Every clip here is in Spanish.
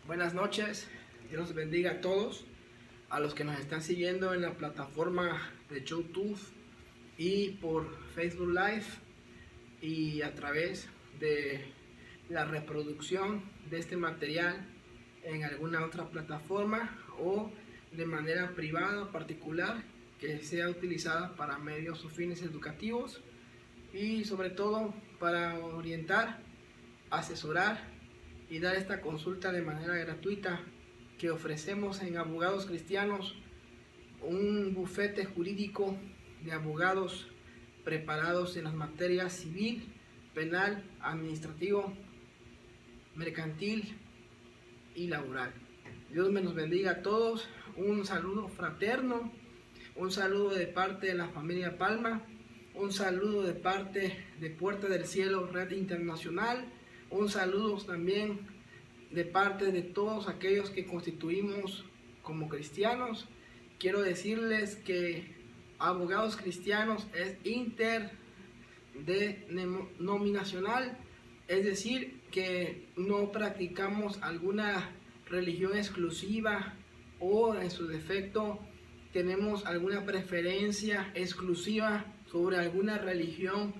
Buenas noches, Dios los bendiga a todos, a los que nos están siguiendo en la plataforma de YouTube y por Facebook Live y a través de la reproducción de este material en alguna otra plataforma o de manera privada o particular que sea utilizada para medios o fines educativos y sobre todo para orientar, asesorar y dar esta consulta de manera gratuita que ofrecemos en Abogados Cristianos, un bufete jurídico de abogados preparados en las materias civil, penal, administrativo, mercantil y laboral. Dios me los bendiga a todos, un saludo fraterno, un saludo de parte de la familia Palma, un saludo de parte de Puerta del Cielo Red Internacional, un saludo también de parte de todos aquellos que constituimos como cristianos. Quiero decirles que Abogados Cristianos es interdenominacional, es decir, que no practicamos alguna religión exclusiva o en su defecto tenemos alguna preferencia exclusiva sobre alguna religión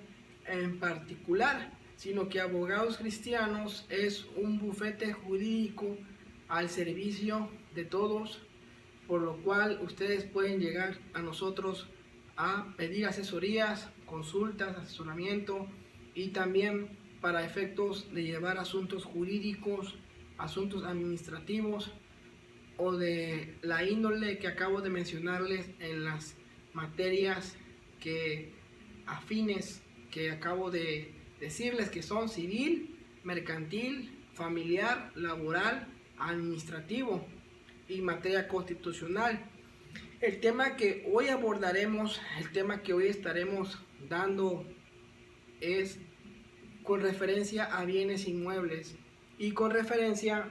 en particular, sino que Abogados Cristianos es un bufete jurídico al servicio de todos, por lo cual ustedes pueden llegar a nosotros a pedir asesorías, consultas, asesoramiento y también para efectos de llevar asuntos jurídicos, asuntos administrativos o de la índole que acabo de mencionarles en las materias afines que acabo de decirles, que son civil, mercantil, familiar, laboral, administrativo y materia constitucional. El tema que hoy abordaremos, el tema que hoy estaremos dando es con referencia a bienes inmuebles y con referencia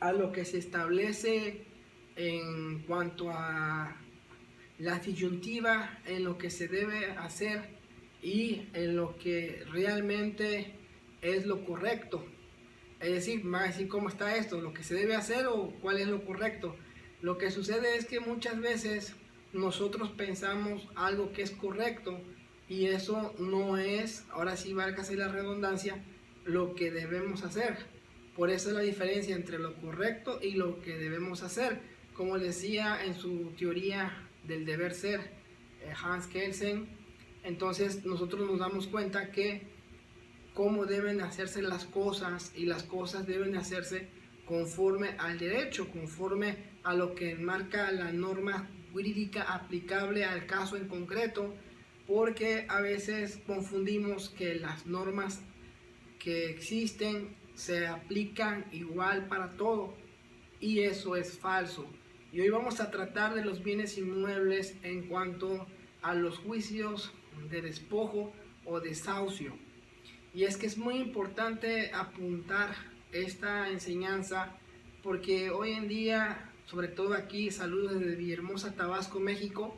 a lo que se establece en cuanto a la disyuntiva en lo que se debe hacer y en lo que realmente es lo correcto. Es decir, me va a decir cómo está esto, lo que se debe hacer o cuál es lo correcto. Lo que sucede es que muchas veces nosotros pensamos algo que es correcto y eso no es, ahora sí válgase la redundancia, lo que debemos hacer. Por eso es la diferencia entre lo correcto y lo que debemos hacer. Como decía en su teoría del deber ser Hans Kelsen, entonces nosotros nos damos cuenta que cómo deben hacerse las cosas, y las cosas deben hacerse conforme al derecho, conforme a lo que marca la norma jurídica aplicable al caso en concreto, porque a veces confundimos que las normas que existen se aplican igual para todo y eso es falso. Y hoy vamos a tratar de los bienes inmuebles en cuanto a los juicios de despojo o desahucio. Y es que es muy importante apuntar esta enseñanza porque hoy en día, sobre todo aquí, saludos desde Villahermosa, Tabasco, México,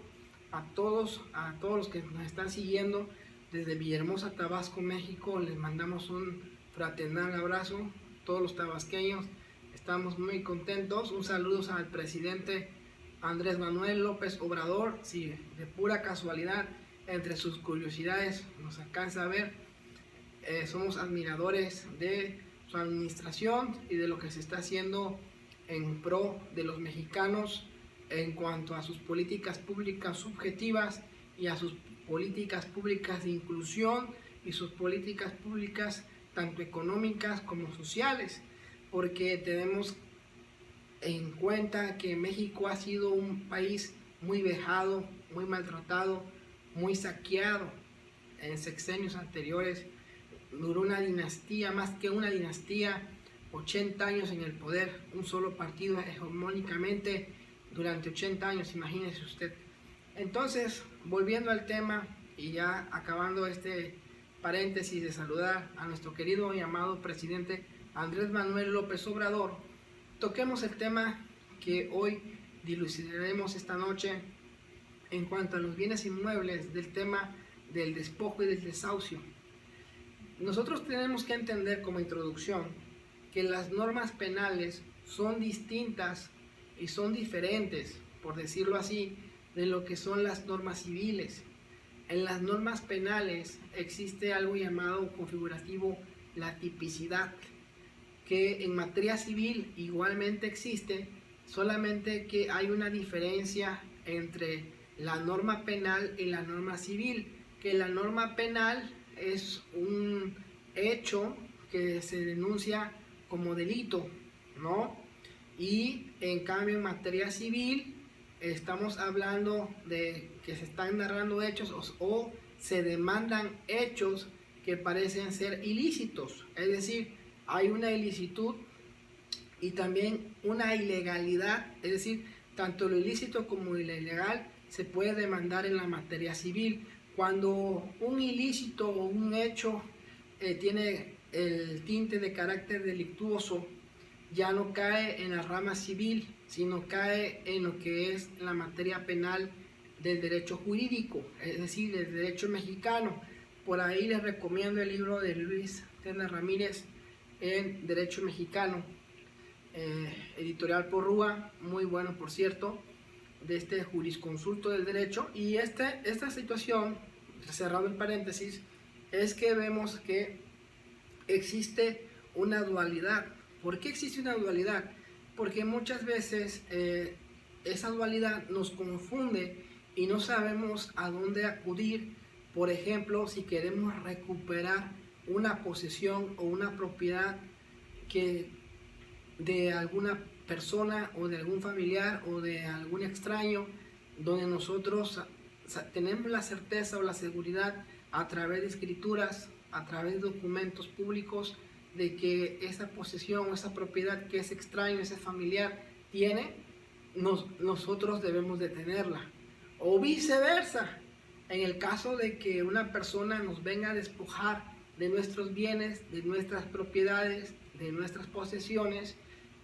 a todos los que nos están siguiendo desde Villahermosa, Tabasco, México, les mandamos un fraternal abrazo, todos los tabasqueños, estamos muy contentos. Un saludo al presidente Andrés Manuel López Obrador, si de pura casualidad entre sus curiosidades nos alcanza a ver, somos admiradores de su administración y de lo que se está haciendo en pro de los mexicanos en cuanto a sus políticas públicas subjetivas y a sus políticas públicas de inclusión y sus políticas públicas tanto económicas como sociales, porque tenemos en cuenta que México ha sido un país muy vejado, muy maltratado, muy saqueado en sexenios anteriores. Duró una dinastía, más que una dinastía, 80 años en el poder, un solo partido hegemónicamente durante 80 años, imagínese usted. Entonces, volviendo al tema y ya acabando este paréntesis de saludar a nuestro querido y amado presidente Andrés Manuel López Obrador, toquemos el tema que hoy dilucidaremos esta noche en cuanto a los bienes inmuebles, del tema del despojo y del desahucio. Nosotros tenemos que entender como introducción que las normas penales son distintas y son diferentes, por decirlo así, de lo que son las normas civiles. En las normas penales existe algo llamado configurativo la tipicidad, que en materia civil igualmente existe, solamente que hay una diferencia entre la norma penal y la norma civil, que la norma penal es un hecho que se denuncia como delito, ¿no? Y en cambio en materia civil estamos hablando de que se están narrando hechos o se demandan hechos que parecen ser ilícitos, es decir, hay una ilicitud y también una ilegalidad, es decir, tanto lo ilícito como lo ilegal se puede demandar en la materia civil. Cuando un ilícito o un hecho tiene el tinte de carácter delictuoso, ya no cae en la rama civil, sino cae en lo que es la materia penal del derecho jurídico, es decir, del derecho mexicano. Por ahí les recomiendo el libro de Luis Tena Ramírez en Derecho Mexicano, editorial Porrúa, muy bueno por cierto, de este jurisconsulto del derecho. Y esta situación, cerrando el paréntesis, es que vemos que existe una dualidad. ¿Por qué existe una dualidad? Porque muchas veces esa dualidad nos confunde y no sabemos a dónde acudir. Por ejemplo, si queremos recuperar una posesión o una propiedad que de alguna persona o de algún familiar o de algún extraño, donde nosotros tenemos la certeza o la seguridad a través de escrituras, a través de documentos públicos, de que esa posesión o esa propiedad que ese extraño, ese familiar tiene, nosotros debemos de tenerla. O viceversa, en el caso de que una persona nos venga a despojar de nuestros bienes, de nuestras propiedades, de nuestras posesiones,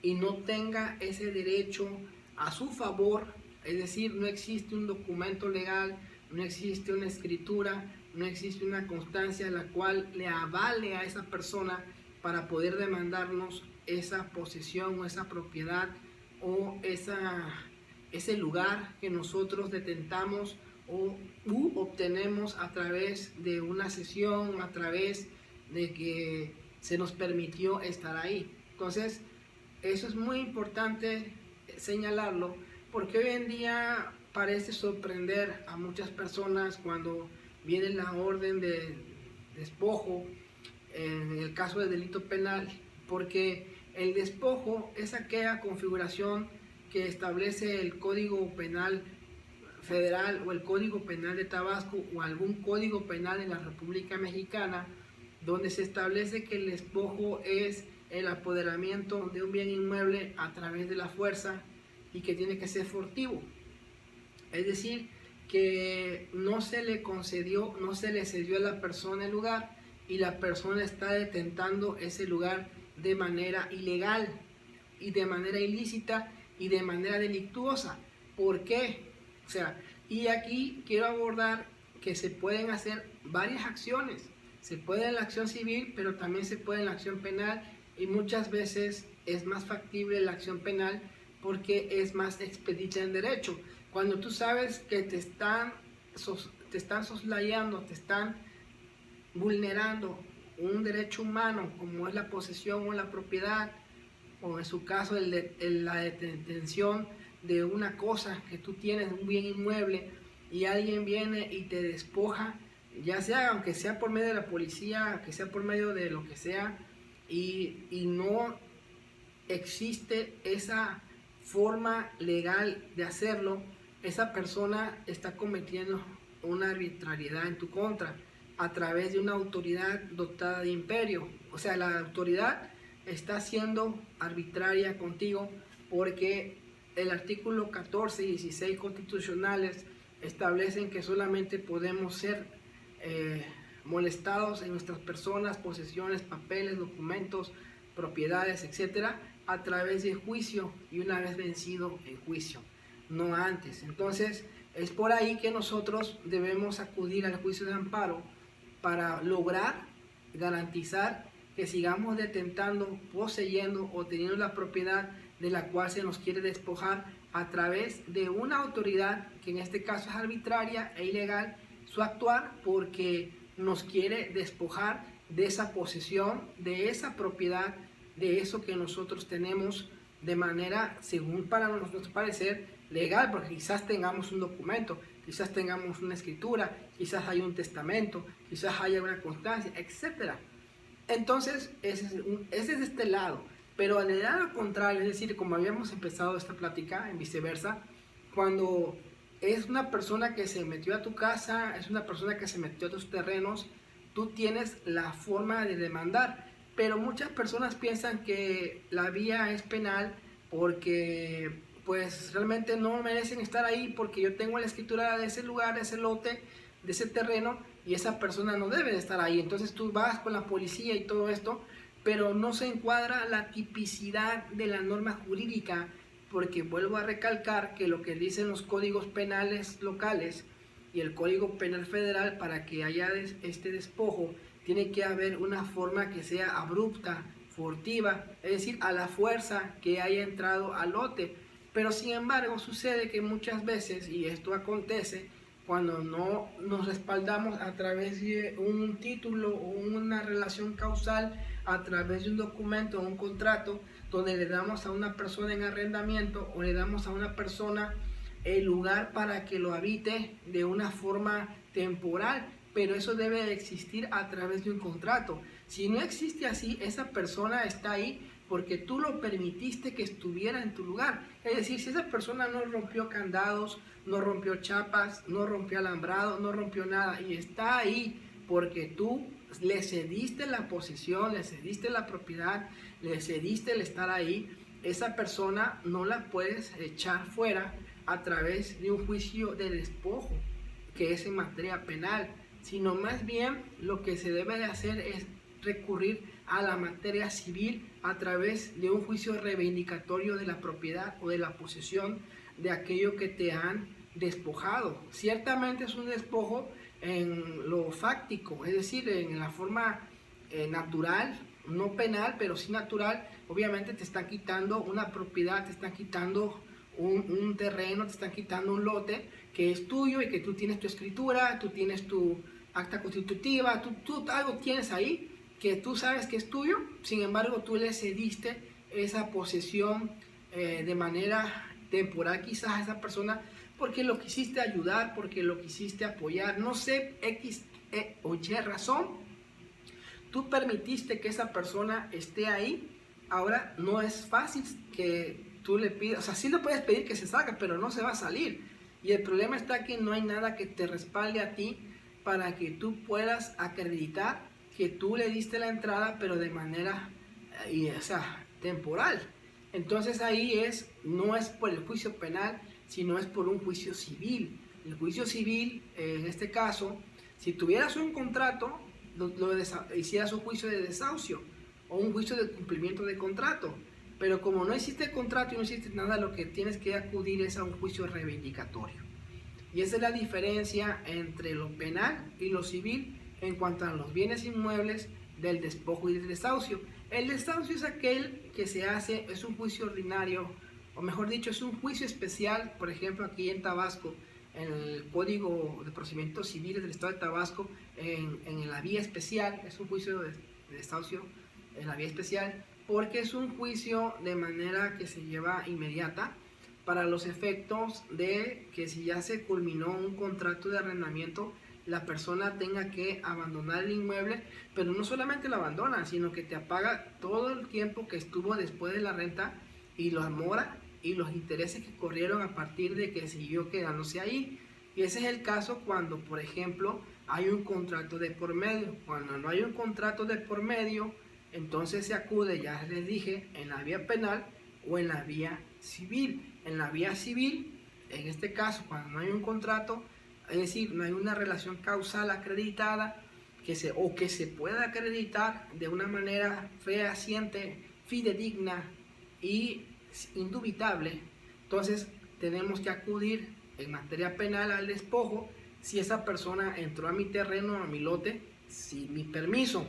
y no tenga ese derecho a su favor, es decir, no existe un documento legal, no existe una escritura, no existe una constancia en la cual le avale a esa persona para poder demandarnos esa posesión o esa propiedad o ese lugar que nosotros detentamos o obtenemos a través de una sesión, a través de que se nos permitió estar ahí. Entonces, eso es muy importante señalarlo, porque hoy en día parece sorprender a muchas personas cuando viene la orden de despojo, en el caso del delito penal, porque el despojo es aquella configuración que establece el Código Penal Federal o el Código Penal de Tabasco o algún Código Penal en la República Mexicana, donde se establece que el despojo es el apoderamiento de un bien inmueble a través de la fuerza y que tiene que ser furtivo. Es decir, que no se le concedió, no se le cedió a la persona el lugar y la persona está detentando ese lugar de manera ilegal y de manera ilícita y de manera delictuosa. ¿Por qué? O sea, y aquí quiero abordar que se pueden hacer varias acciones. Se puede en la acción civil, pero también se puede en la acción penal, y muchas veces es más factible la acción penal porque es más expedita en derecho. Cuando tú sabes que te están soslayando, te están vulnerando un derecho humano como es la posesión o la propiedad, o en su caso la detención de una cosa que tú tienes, un bien inmueble, y alguien viene y te despoja, ya sea, aunque sea por medio de la policía, que sea por medio de lo que sea, y no existe esa forma legal de hacerlo, esa persona está cometiendo una arbitrariedad en tu contra a través de una autoridad dotada de imperio. O sea, la autoridad está siendo arbitraria contigo porque el artículo 14 y 16 constitucionales establecen que solamente podemos ser molestados en nuestras personas, posesiones, papeles, documentos, propiedades, etcétera, a través de juicio y una vez vencido el juicio, no antes. Entonces, es por ahí que nosotros debemos acudir al juicio de amparo para lograr garantizar que sigamos detentando, poseyendo o teniendo la propiedad de la cual se nos quiere despojar a través de una autoridad que en este caso es arbitraria e ilegal su actuar, porque nos quiere despojar de esa posesión, de esa propiedad, de eso que nosotros tenemos de manera, según para nuestro parecer, legal, porque quizás tengamos un documento, quizás tengamos una escritura, quizás haya un testamento, quizás haya una constancia, etcétera. Entonces, ese es de este lado. Pero en el lado contrario, es decir, como habíamos empezado esta plática, en viceversa, cuando es una persona que se metió a tu casa, es una persona que se metió a tus terrenos, tú tienes la forma de demandar. Pero muchas personas piensan que la vía es penal porque pues realmente no merecen estar ahí, porque yo tengo la escritura de ese lugar, de ese lote, de ese terreno, y esa persona no debe de estar ahí. Entonces tú vas con la policía y todo esto, pero no se encuadra la tipicidad de la norma jurídica, porque vuelvo a recalcar que lo que dicen los códigos penales locales y el Código Penal Federal, para que haya este despojo, tiene que haber una forma que sea abrupta, furtiva, es decir, a la fuerza que haya entrado al lote. Pero sin embargo sucede que muchas veces, y esto acontece, cuando no nos respaldamos a través de un título o una relación causal, a través de un documento o un contrato, donde le damos a una persona en arrendamiento o le damos a una persona el lugar para que lo habite de una forma temporal, pero eso debe de existir a través de un contrato. Si no existe así, esa persona está ahí porque tú lo permitiste que estuviera en tu lugar. Es decir, si esa persona no rompió candados, no rompió chapas, no rompió alambrado, no rompió nada, y está ahí porque tú le cediste la posesión, le cediste la propiedad, le cediste el estar ahí, esa persona no la puedes echar fuera a través de un juicio de despojo, que es en materia penal, sino más bien lo que se debe de hacer es recurrir a la materia civil a través de un juicio reivindicatorio de la propiedad o de la posesión de aquello que te han despojado. Ciertamente es un despojo en lo fáctico, es decir, en la forma natural, no penal, pero sí natural. Obviamente te están quitando una propiedad, te están quitando un terreno, te están quitando un lote que es tuyo y que tú tienes tu escritura, tú tienes tu acta constitutiva, tú algo tienes ahí que tú sabes que es tuyo. Sin embargo, tú le cediste esa posesión de manera temporal quizás a esa persona, porque lo quisiste ayudar, porque lo quisiste apoyar, no sé, X o Y razón, tú permitiste que esa persona esté ahí. Ahora no es fácil que tú le pidas, o sea, sí le puedes pedir que se salga, pero no se va a salir. Y el problema está que no hay nada que te respalde a ti para que tú puedas acreditar que tú le diste la entrada, pero de manera temporal. Entonces ahí no es por el juicio penal, sino es por un juicio civil. El juicio civil, en este caso, si tuvieras un contrato, hicieras un juicio de desahucio o un juicio de cumplimiento de contrato. Pero como no existe contrato y no existe nada, lo que tienes que acudir es a un juicio reivindicatorio. Y esa es la diferencia entre lo penal y lo civil en cuanto a los bienes inmuebles del despojo y del desahucio. El desahucio es aquel que se hace, es un juicio ordinario, o mejor dicho, es un juicio especial. Por ejemplo, aquí en Tabasco, en el Código de Procedimientos Civiles del Estado de Tabasco, en la vía especial, es un juicio de desahucio en la vía especial, porque es un juicio de manera que se lleva inmediata, para los efectos de que si ya se culminó un contrato de arrendamiento, la persona tenga que abandonar el inmueble, pero no solamente lo abandona, sino que te apaga todo el tiempo que estuvo después de la renta y la mora y los intereses que corrieron a partir de que siguió quedándose ahí. Y ese es el caso cuando, por ejemplo, hay un contrato de por medio. Cuando no hay un contrato de por medio, entonces se acude, ya les dije, en la vía penal o en la vía civil. En la vía civil, en este caso, cuando no hay un contrato, es decir, no hay una relación causal acreditada que se pueda acreditar de una manera fehaciente, fidedigna y indubitable, entonces tenemos que acudir en materia penal al despojo si esa persona entró a mi terreno, a mi lote, sin mi permiso.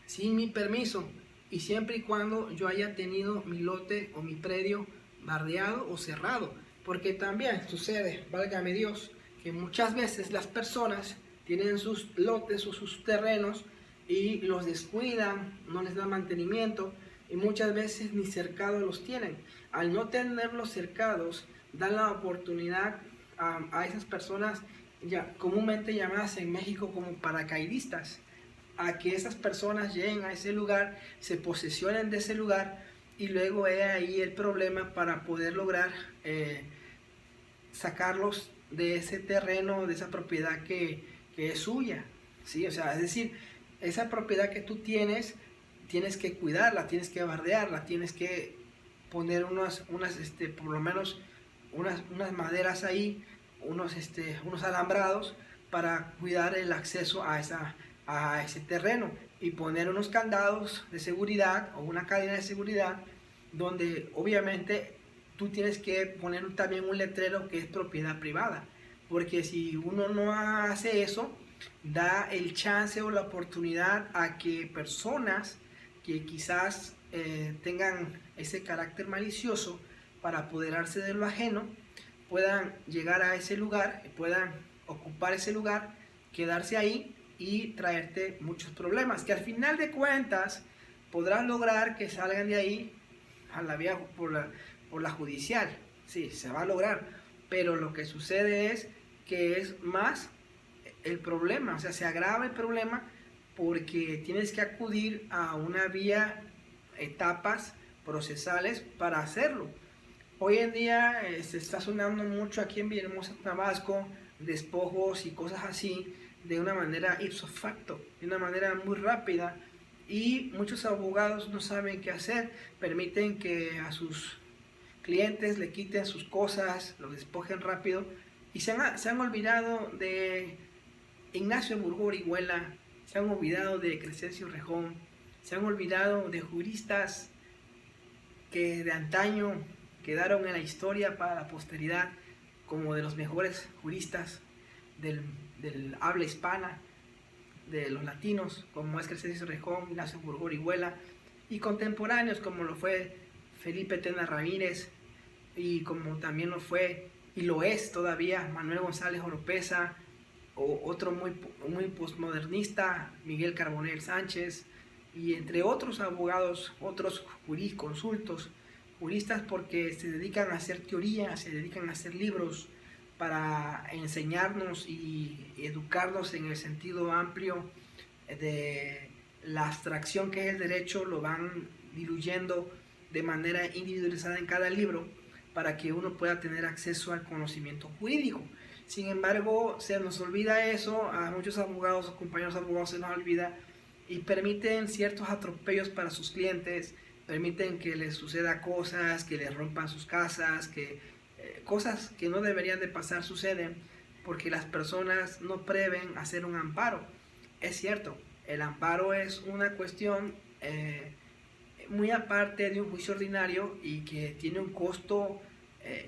sin mi permiso y siempre y cuando yo haya tenido mi lote o mi predio bardeado o cerrado. Porque también sucede, válgame Dios, que muchas veces las personas tienen sus lotes o sus terrenos y los descuidan, no les dan mantenimiento y muchas veces ni cercados los tienen. Al no tenerlos cercados, dan la oportunidad a esas personas ya comúnmente llamadas en México como paracaidistas, a que esas personas lleguen a ese lugar, se posesionen de ese lugar y luego es ahí el problema para poder lograr sacarlos de ese terreno, de esa propiedad que es suya, ¿sí? O sea, es decir, esa propiedad que tú tienes, tienes que cuidarla, tienes que bardearla, tienes que poner por lo menos unas maderas ahí, unos alambrados para cuidar el acceso a ese terreno y poner unos candados de seguridad o una cadena de seguridad donde obviamente tú tienes que poner también un letrero que es propiedad privada, porque si uno no hace eso, da el chance o la oportunidad a que personas que quizás tengan ese carácter malicioso para apoderarse de lo ajeno, puedan llegar a ese lugar, puedan ocupar ese lugar, quedarse ahí y traerte muchos problemas, que al final de cuentas podrás lograr que salgan de ahí a la vía por la judicial, sí, se va a lograr, pero lo que sucede es que es más el problema, o sea, se agrava el problema porque tienes que acudir a una vía, etapas procesales para hacerlo. Hoy en día se está sonando mucho aquí en Villahermosa, Tabasco, despojos y cosas así de una manera ipso facto, de una manera muy rápida, y muchos abogados no saben qué hacer, permiten que a sus clientes le quiten sus cosas, los despojen rápido y se han olvidado de Ignacio Burgó Orihuela, se han olvidado de Crescencio Rejón, se han olvidado de juristas que de antaño quedaron en la historia para la posteridad como de los mejores juristas del habla hispana, de los latinos, como es Crescencio Rejón, Ignacio Burgó Orihuela, y contemporáneos como lo fue Felipe Tena Ramírez, y como también lo fue y lo es todavía Manuel González Oropesa, o otro muy postmodernista, Miguel Carbonell Sánchez, y entre otros abogados, otros jurisconsultos, juristas porque se dedican a hacer teoría, se dedican a hacer libros para enseñarnos y educarnos en el sentido amplio de la abstracción que es el derecho, lo van diluyendo de manera individualizada en cada libro para que uno pueda tener acceso al conocimiento jurídico. Sin embargo, se nos olvida eso, a muchos abogados o compañeros abogados se nos olvida y permiten ciertos atropellos para sus clientes, permiten que les suceda cosas, que les rompan sus casas, que cosas que no deberían de pasar suceden porque las personas no prevén hacer un amparo. Es cierto, el amparo es una cuestión muy aparte de un juicio ordinario y que tiene un costo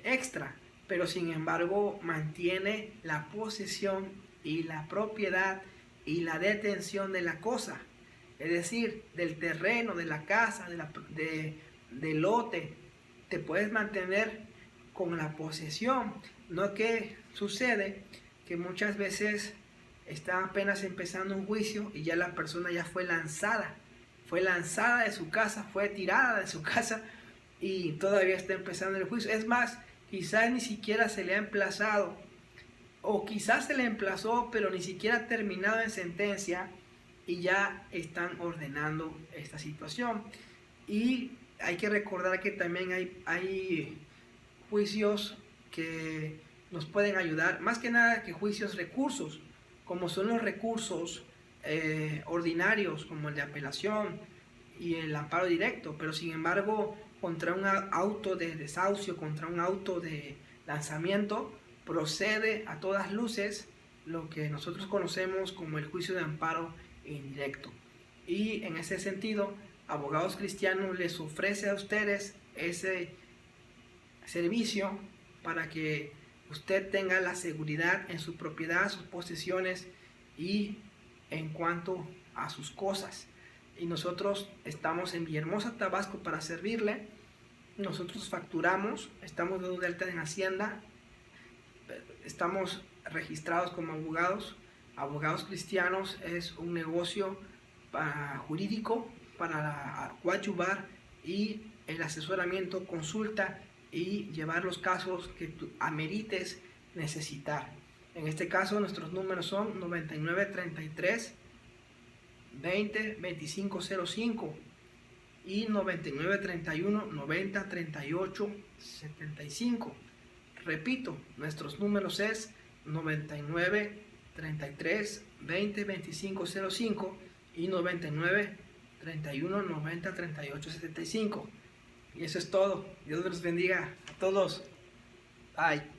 extra, pero sin embargo mantiene la posesión y la propiedad y la detención de la cosa, es decir, del terreno, de la casa, del lote, te puedes mantener con la posesión. No que sucede que muchas veces está apenas empezando un juicio y ya la persona ya fue lanzada de su casa, fue tirada de su casa y todavía está empezando el juicio. Es más, quizás ni siquiera se le ha emplazado, o quizás se le emplazó, pero ni siquiera ha terminado en sentencia y ya están ordenando esta situación. Y hay que recordar que también hay juicios que nos pueden ayudar, más que nada que juicios recursos, como son los recursos ordinarios, como el de apelación y el amparo directo, pero sin embargo contra un auto de desahucio, contra un auto de lanzamiento, procede a todas luces lo que nosotros conocemos como el juicio de amparo indirecto. Y en ese sentido, Abogados Cristianos les ofrece a ustedes ese servicio para que usted tenga la seguridad en su propiedad, sus posesiones y en cuanto a sus cosas. y nosotros estamos en Villahermosa, Tabasco para servirle. Nosotros facturamos, estamos de alta en Hacienda, estamos registrados como abogados cristianos. Es un negocio jurídico para coadyuvar y el asesoramiento, consulta y llevar los casos que tú amerites necesitar. En este caso nuestros números son 9933 20 2505 y 9931 90 38 75. Repito, nuestros números es 99 33 20 2505 y 99 31 90 38 75. Y eso es todo. Dios los bendiga a todos. Bye.